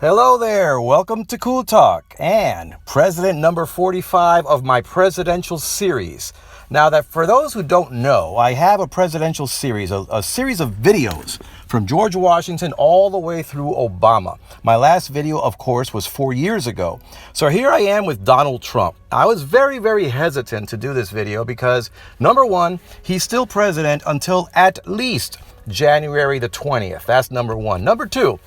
Hello there, welcome to Cool Talk and President number 45 of my presidential series. Now that for those who don't know, I have a presidential series, a series of videos from George Washington all the way through Obama. My last video, of course, was 4 years ago. So here I am with Donald Trump. I was very hesitant to do this video because, number one, he's still president until at least January the 20th. That's number one. Number two,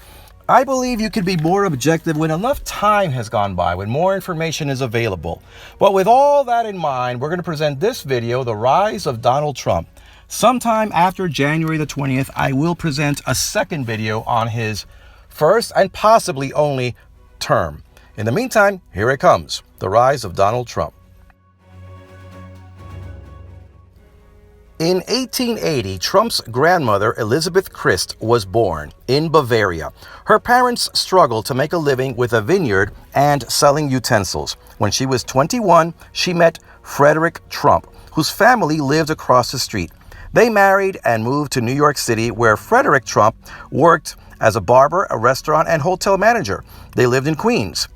I believe you can be more objective when enough time has gone by, when more information is available. But with all that in mind, we're going to present this video, The Rise of Donald Trump. Sometime after January the 20th, I will present a second video on his first and possibly only term. In the meantime, here it comes, The Rise of Donald Trump. In 1880, Trump's grandmother, Elizabeth Christ, was born in Bavaria. Her parents struggled to make a living with a vineyard and selling utensils. When she was 21, she met Frederick Trump, whose family lived across the street. They married and moved to New York City, where Frederick Trump worked as a barber, a restaurant, and hotel manager. They lived in Queens.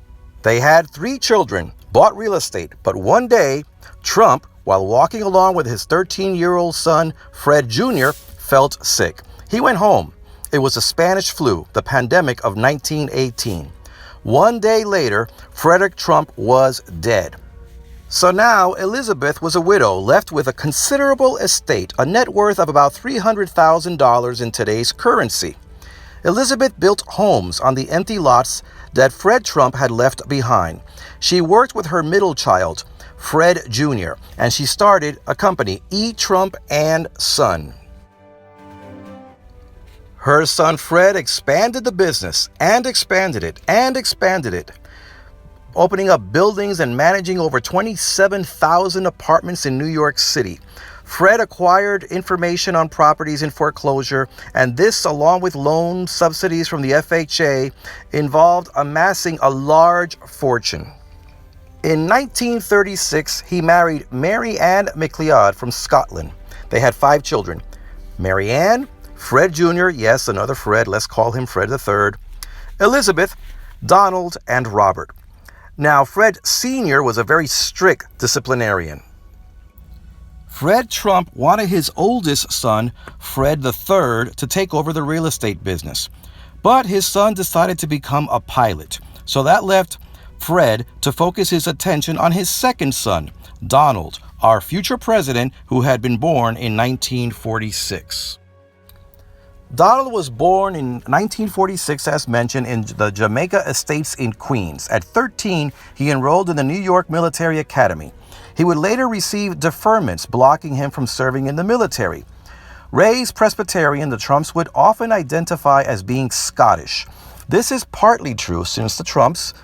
They had 3 children, bought real estate, but one day, Trump, while walking along with his 13-year-old son, Fred Jr., felt sick. He went home. It was the Spanish flu, the pandemic of 1918. One day later, Frederick Trump was dead. So now Elizabeth was a widow, left with a considerable estate, a net worth of about $300,000 in today's currency. Elizabeth built homes on the empty lots that Fred Trump had left behind. She worked with her middle child, Fred Jr., and she started a company, E. Trump and Son. Her son Fred expanded the business and expanded it, opening up buildings and managing over 27,000 apartments in New York City. Fred acquired information on properties in foreclosure, and this, along with loan subsidies from the FHA, involved amassing a large fortune. In 1936, he married Mary Ann MacLeod from Scotland. They had 5 children. Mary Ann, Fred Jr., yes, another Fred, let's call him Fred III, Elizabeth, Donald, and Robert. Now, Fred Sr. was a very strict disciplinarian. Fred Trump wanted his oldest son, Fred III, to take over the real estate business. But his son decided to become a pilot. So that left Fred to focus his attention on his second son, Donald, our future president, who had been born in 1946. Donald was born in 1946, as mentioned, in the Jamaica Estates in Queens. At 13, he enrolled in the New York Military Academy. He would later receive deferments, blocking him from serving in the military. Raised Presbyterian, the Trumps would often identify as being Scottish. This is partly true since the Trump's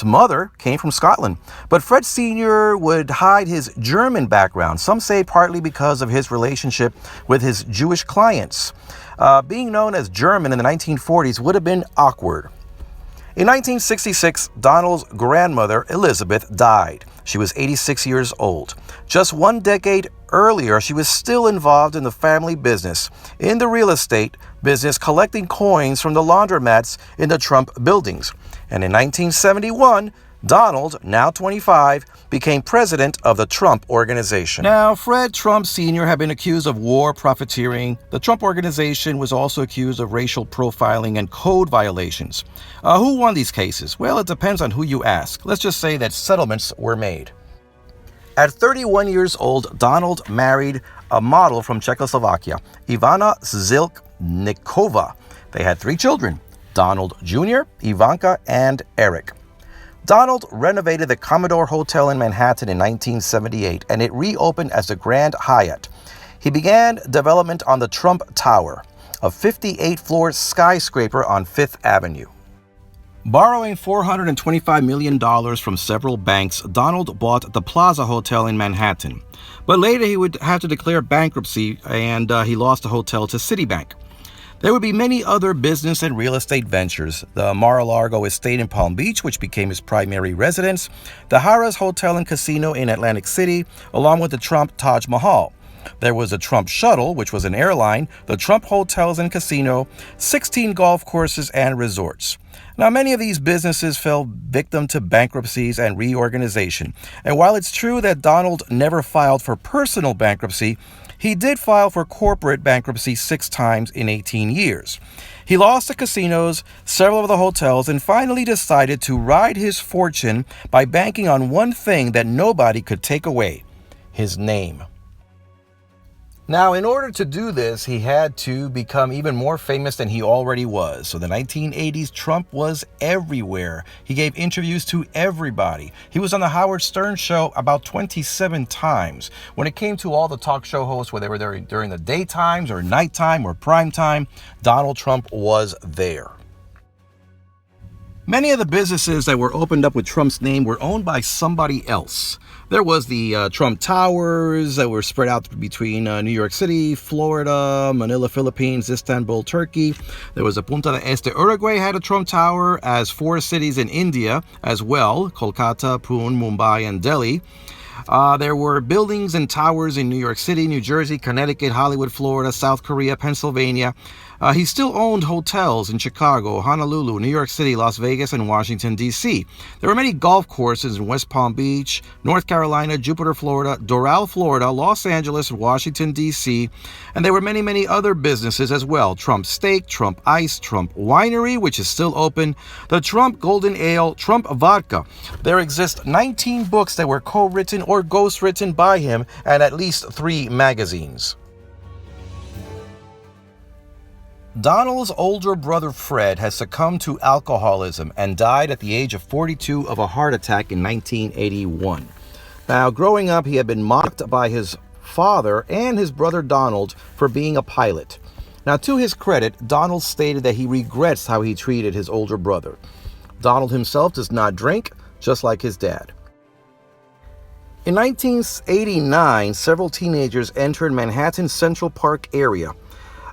mother came from Scotland, but Fred Sr. would hide his German background, some say partly because of his relationship with his Jewish clients. Being known as German in the 1940s would have been awkward. In 1966, Donald's grandmother, Elizabeth, died. She was 86 years old. Just 1 decade earlier, she was still involved in the family business, in the real estate business, collecting coins from the laundromats in the Trump buildings. And in 1971, Donald, now 25, became president of the Trump Organization. Now, Fred Trump Sr. had been accused of war profiteering. The Trump Organization was also accused of racial profiling and code violations. Who won these cases? Well, it depends on who you ask. Let's just say that settlements were made. At 31 years old, Donald married a model from Czechoslovakia, Ivana Zilknikova. They had 3 children, Donald Jr., Ivanka, and Eric. Donald renovated the Commodore Hotel in Manhattan in 1978, and it reopened as the Grand Hyatt. He began development on the Trump Tower, a 58-floor skyscraper on 5th Avenue. Borrowing $425 million from several banks, Donald bought the Plaza Hotel in Manhattan. But later he would have to declare bankruptcy, and he lost the hotel to Citibank. There would be many other business and real estate ventures: the Mar-a-Lago estate in Palm Beach, which became his primary residence, the Harrah's Hotel and Casino in Atlantic City, along with the Trump Taj Mahal. There was a Trump Shuttle, which was an airline, the Trump Hotels and Casino, 16 golf courses and resorts. Now, many of these businesses fell victim to bankruptcies and reorganization. And while it's true that Donald never filed for personal bankruptcy, he did file for corporate bankruptcy 6 times in 18 years. He lost the casinos, several of the hotels, and finally decided to ride his fortune by banking on one thing that nobody could take away: his name. Now, in order to do this, he had to become even more famous than he already was. So the 1980s, Trump was everywhere. He gave interviews to everybody. He was on the Howard Stern show about 27 times. When it came to all the talk show hosts, whether they were there during the daytimes or nighttime or prime time, Donald Trump was there. Many of the businesses that were opened up with Trump's name were owned by somebody else. There was the Trump Towers that were spread out between New York City, Florida, Manila, Philippines, Istanbul, Turkey. There was a Punta del Este, Uruguay had a Trump Tower, as 4 cities in India as well: Kolkata, Pune, Mumbai, and Delhi. There were buildings and towers in New York City, New Jersey, Connecticut, Hollywood, Florida, South Korea, Pennsylvania. He still owned hotels in Chicago, Honolulu, New York City, Las Vegas, and Washington, D.C. There were many golf courses in West Palm Beach, North Carolina, Jupiter, Florida, Doral, Florida, Los Angeles, Washington, D.C., and there were many, many other businesses as well: Trump Steak, Trump Ice, Trump Winery, which is still open, the Trump Golden Ale, Trump Vodka. There exist 19 books that were co-written or ghost-written by him, and at least 3 magazines. Donald's older brother Fred has succumbed to alcoholism and died at the age of 42 of a heart attack in 1981. Now, growing up, he had been mocked by his father and his brother Donald for being a pilot. Now, to his credit, Donald stated that he regrets how he treated his older brother. Donald himself does not drink, just like his dad. In 1989, several teenagers entered Manhattan's Central Park area.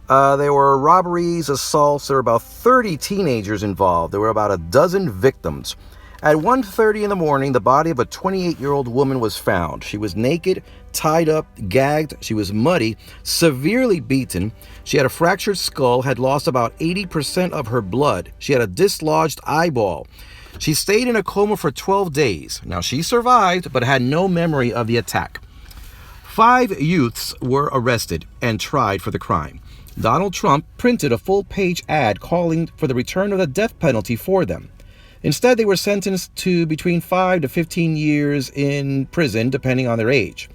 There were robberies, assaults. There were about 30 teenagers involved. There were about a dozen victims. At 1:30 in the morning, the body of a 28-year-old woman was found. She was naked, tied up, gagged. She was muddy, severely beaten. She had a fractured skull, had lost about 80% of her blood. She had a dislodged eyeball. She stayed in a coma for 12 days. Now, she survived, but had no memory of the attack. 5 youths were arrested and tried for the crime. Donald Trump printed a full-page ad calling for the return of the death penalty for them. Instead, they were sentenced to between 5 to 15 years in prison, depending on their age.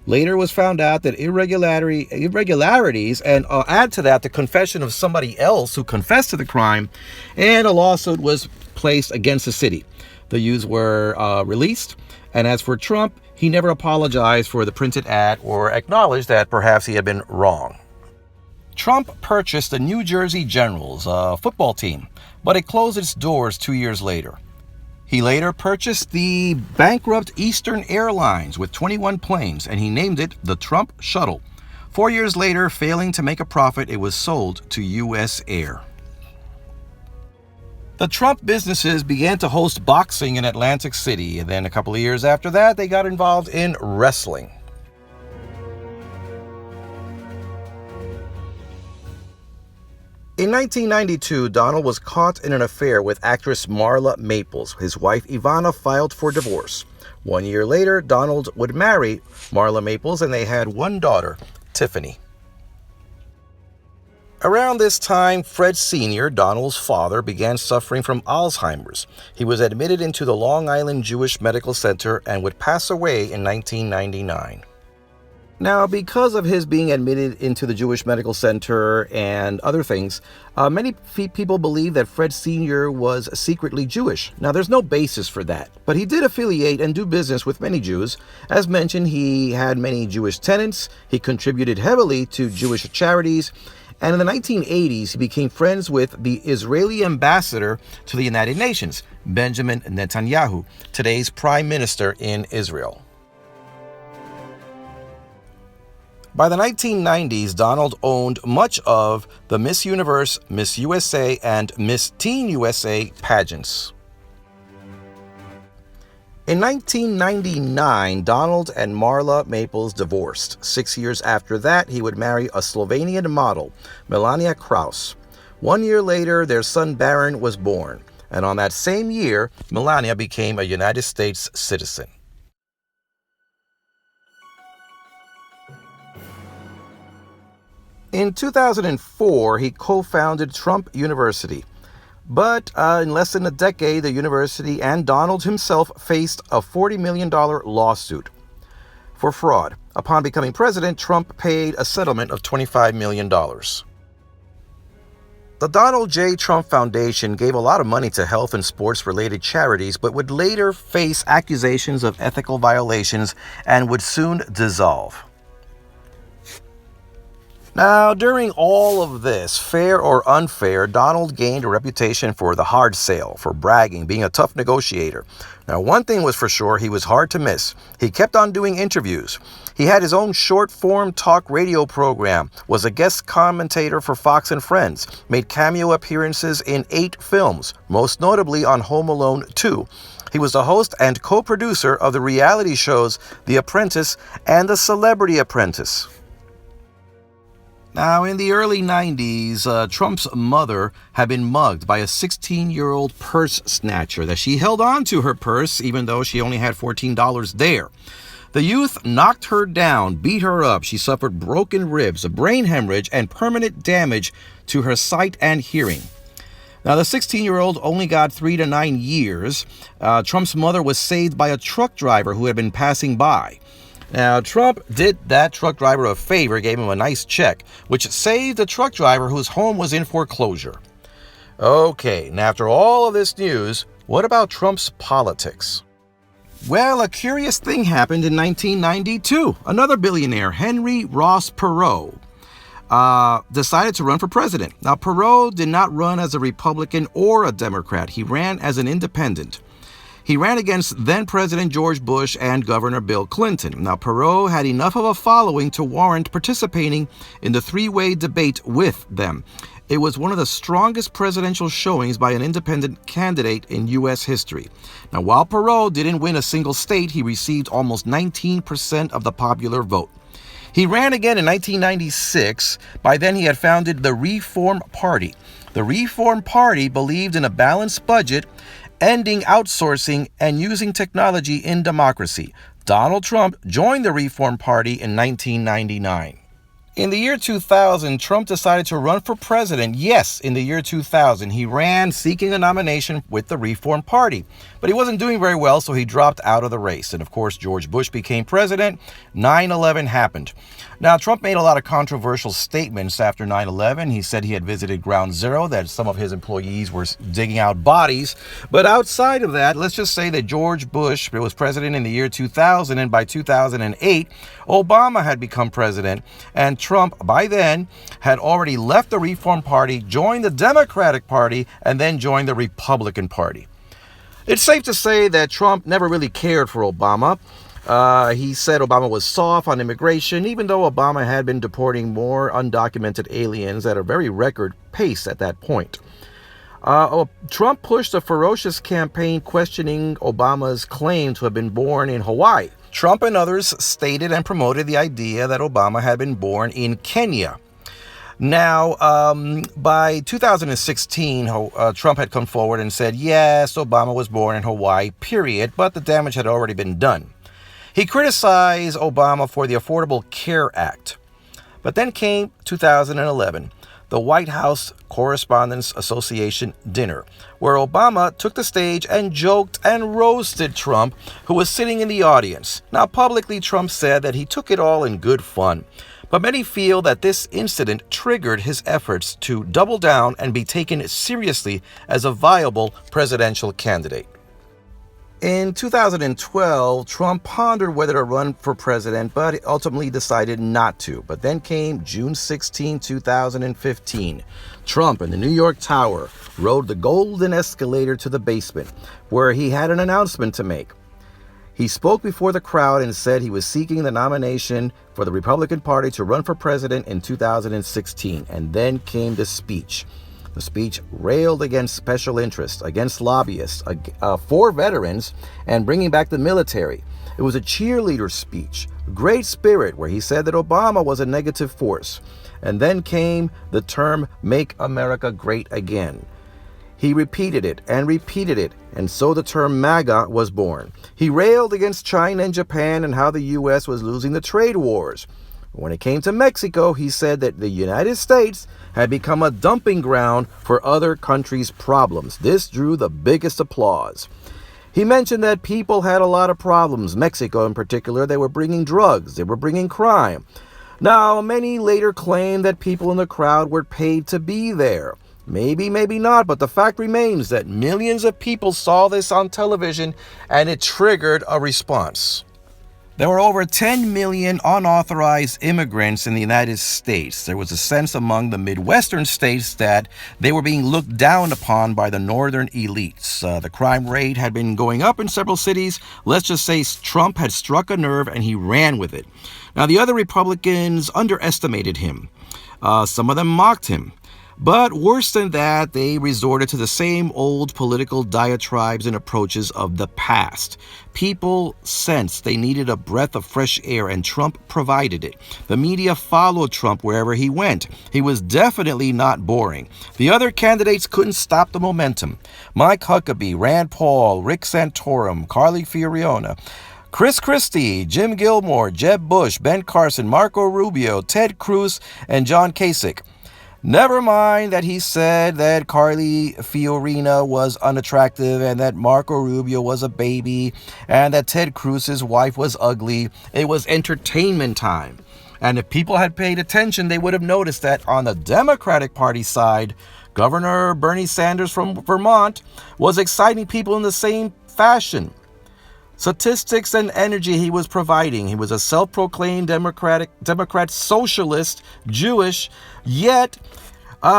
Later, it was found out that irregularities, and add to that the confession of somebody else who confessed to the crime, and a lawsuit was placed against the city. The youths were released, and as for Trump, he never apologized for the printed ad or acknowledged that perhaps he had been wrong. Trump purchased the New Jersey Generals, a football team, but it closed its doors 2 years later. He later purchased the bankrupt Eastern Airlines with 21 planes, and he named it the Trump Shuttle. 4 years later, failing to make a profit, it was sold to U.S. Air. The Trump businesses began to host boxing in Atlantic City, and then a couple of years after that, they got involved in wrestling. In 1992, Donald was caught in an affair with actress Marla Maples. His wife Ivana filed for divorce. 1 year later, Donald would marry Marla Maples, and they had one daughter, Tiffany. Around this time, Fred Sr., Donald's father, began suffering from Alzheimer's. He was admitted into the Long Island Jewish Medical Center and would pass away in 1999. Now, because of his being admitted into the Jewish Medical Center and other things, many people believe that Fred Sr. was secretly Jewish. Now, there's no basis for that, but he did affiliate and do business with many Jews. As mentioned, he had many Jewish tenants. He contributed heavily to Jewish charities. And in the 1980s, he became friends with the Israeli ambassador to the United Nations, Benjamin Netanyahu, today's prime minister in Israel. By the 1990s, Donald owned much of the Miss Universe, Miss USA, and Miss Teen USA pageants. In 1999, Donald and Marla Maples divorced. 6 years after that, he would marry a Slovenian model, Melania Kraus. 1 year later, their son Baron was born, and on that same year, Melania became a United States citizen. In 2004, he co-founded Trump University. But in less than a decade, the university and Donald himself faced a $40 million lawsuit for fraud. Upon becoming president, Trump paid a settlement of $25 million. The Donald J. Trump Foundation gave a lot of money to health and sports-related charities, but would later face accusations of ethical violations and would soon dissolve. Now, during all of this, fair or unfair, Donald gained a reputation for the hard sale, for bragging, being a tough negotiator. Now, one thing was for sure, he was hard to miss. He kept on doing interviews. He had his own short-form talk radio program, was a guest commentator for Fox and Friends, made cameo appearances in 8 films, most notably on Home Alone 2. He was the host and co-producer of the reality shows The Apprentice and The Celebrity Apprentice. Now, in the early 90s, Trump's mother had been mugged by a 16-year-old purse snatcher that she held on to her purse even though she only had $14 there. The youth knocked her down, beat her up. She suffered broken ribs, a brain hemorrhage, and permanent damage to her sight and hearing. Now, the 16-year-old only got 3 to 9 years. Trump's mother was saved by a truck driver who had been passing by. Now, Trump did that truck driver a favor, gave him a nice check, which saved the truck driver whose home was in foreclosure. Okay, now after all of this news, what about Trump's politics? Well, a curious thing happened in 1992. Another billionaire, Henry Ross Perot, decided to run for president. Now, Perot did not run as a Republican or a Democrat. He ran as an independent. He ran against then-President George Bush and Governor Bill Clinton. Now, Perot had enough of a following to warrant participating in the three-way debate with them. It was one of the strongest presidential showings by an independent candidate in U.S. history. Now, while Perot didn't win a single state, he received almost 19% of the popular vote. He ran again in 1996. By then, he had founded the Reform Party. The Reform Party believed in a balanced budget, ending outsourcing, and using technology in democracy. Donald Trump joined the Reform Party in 1999. In the year 2000, Trump decided to run for president. Yes, in the year 2000, he ran seeking a nomination with the Reform Party. But he wasn't doing very well, so he dropped out of the race. And of course, George Bush became president. 9/11 happened. Now, Trump made a lot of controversial statements after 9/11. He said he had visited Ground Zero, that some of his employees were digging out bodies. But outside of that, let's just say that George Bush was president in the year 2000, and by 2008, Obama had become president. And Trump, by then, had already left the Reform Party, joined the Democratic Party, and then joined the Republican Party. It's safe to say that Trump never really cared for Obama. He said Obama was soft on immigration, even though Obama had been deporting more undocumented aliens at a very record pace at that point. Trump pushed a ferocious campaign questioning Obama's claim to have been born in Hawaii. Trump and others stated and promoted the idea that Obama had been born in Kenya. Now, by 2016, Trump had come forward and said, yes, Obama was born in Hawaii, period, but the damage had already been done. He criticized Obama for the Affordable Care Act. But then came 2011, the White House Correspondents Association dinner, where Obama took the stage and joked and roasted Trump, who was sitting in the audience. Now, publicly, Trump said that he took it all in good fun. But many feel that this incident triggered his efforts to double down and be taken seriously as a viable presidential candidate. In 2012, Trump pondered whether to run for president, but ultimately decided not to. But then came June 16, 2015. Trump in the New York Tower rode the golden escalator to the basement, where he had an announcement to make. He spoke before the crowd and said he was seeking the nomination for the Republican Party to run for president in 2016. And then came the speech. The speech railed against special interests, against lobbyists, for veterans, and bringing back the military. It was a cheerleader speech, great spirit, where he said that Obama was a negative force. And then came the term, "Make America Great Again." He repeated it, and so the term MAGA was born. He railed against China and Japan and how the U.S. was losing the trade wars. When it came to Mexico, he said that the United States had become a dumping ground for other countries' problems. This drew the biggest applause. He mentioned that people had a lot of problems, Mexico in particular. They were bringing drugs, they were bringing crime. Now, many later claimed that people in the crowd were paid to be there. Maybe, maybe not, but the fact remains that millions of people saw this on television and it triggered a response. There were over 10 million unauthorized immigrants in the United States. There was a sense among the Midwestern states that they were being looked down upon by the northern elites. The crime rate had been going up in several cities. Let's just say Trump had struck a nerve and he ran with it. Now, the other Republicans underestimated him. Some of them mocked him. But worse than that, they resorted to the same old political diatribes and approaches of the past. People sensed they needed a breath of fresh air, and Trump provided it. The media followed Trump wherever he went. He was definitely not boring. The other candidates couldn't stop the momentum. Mike Huckabee, Rand Paul, Rick Santorum, Carly Fiorina, Chris Christie, Jim Gilmore, Jeb Bush, Ben Carson, Marco Rubio, Ted Cruz, and John Kasich. Never mind that he said that Carly Fiorina was unattractive and that Marco Rubio was a baby and that Ted Cruz's wife was ugly. It was entertainment time. And if people had paid attention, they would have noticed that on the Democratic Party side, Governor Bernie Sanders from Vermont was exciting people in the same fashion. Statistics and energy he was providing. He was a self-proclaimed Democrat socialist, Jewish, yet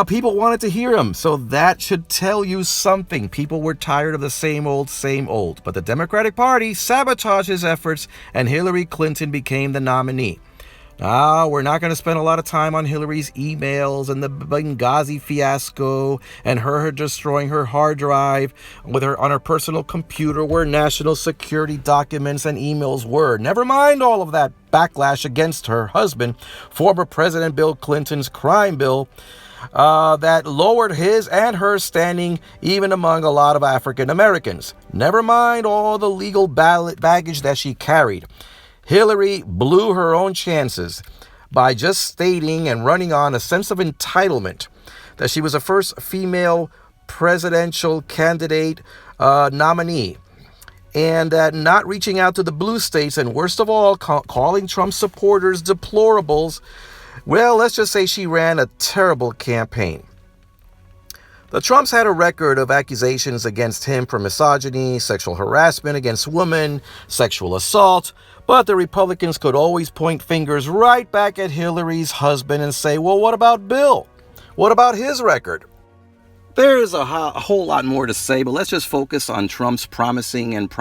people wanted to hear him. So that should tell you something. People were tired of the same old, same old. But the Democratic Party sabotaged his efforts and Hillary Clinton became the nominee. Now, we're not going to spend a lot of time on Hillary's emails and the Benghazi fiasco and her destroying her hard drive with her on her personal computer where national security documents and emails were. Never mind all of that backlash against her husband, former President Bill Clinton's crime bill that lowered his and her standing even among a lot of African Americans. Never mind all the legal baggage that she carried. Hillary blew her own chances by just stating and running on a sense of entitlement that she was the first female presidential candidate nominee, and not reaching out to the blue states, and worst of all, calling Trump supporters deplorables. Well, let's just say she ran a terrible campaign. The Trumps had a record of accusations against him for misogyny, sexual harassment against women, sexual assault, but the Republicans could always point fingers right back at Hillary's husband and say, well, what about Bill? What about his record? There's a whole lot more to say, but let's just focus on Trump's promising and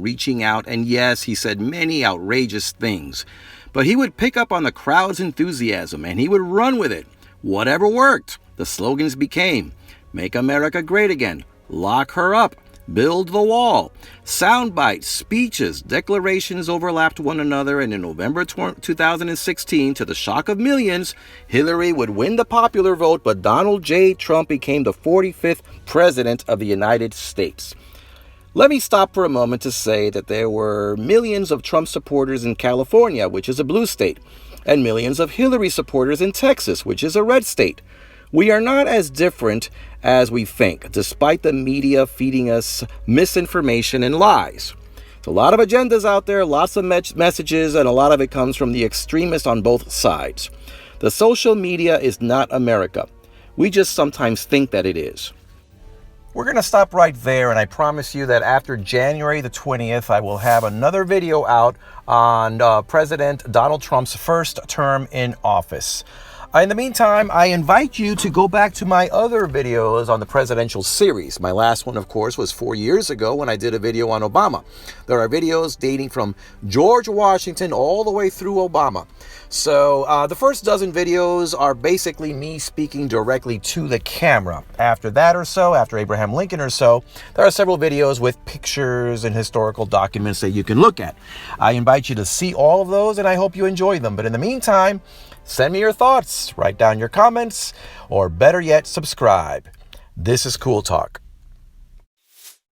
reaching out. And yes, he said many outrageous things, but he would pick up on the crowd's enthusiasm and he would run with it. Whatever worked. The slogans became, "Make America Great Again," "Lock Her Up," "Build the Wall." Sound bites, speeches, declarations overlapped one another, and in November 2016, to the shock of millions, Hillary would win the popular vote, but Donald J. Trump became the 45th President of the United States. Let me stop for a moment to say that there were millions of Trump supporters in California, which is a blue state, and millions of Hillary supporters in Texas, which is a red state. We are not as different as we think, despite the media feeding us misinformation and lies. There's a lot of agendas out there, lots of messages, and a lot of it comes from the extremists on both sides. The social media is not America. We just sometimes think that it is. We're going to stop right there, and I promise you that after January the 20th, I will have another video out on President Donald Trump's first term in office. In the meantime, I invite you to go back to my other videos on the presidential series. My last one, of course, was 4 years ago when I did a video on Obama. There are videos dating from George Washington all the way through Obama. So the first dozen videos are basically me speaking directly to the camera. After that or so, after Abraham Lincoln or so, there are several videos with pictures and historical documents that you can look at. I invite you to see all of those, and I hope you enjoy them. But in the meantime, send me your thoughts, write down your comments, or better yet, subscribe. This is Cool Talk.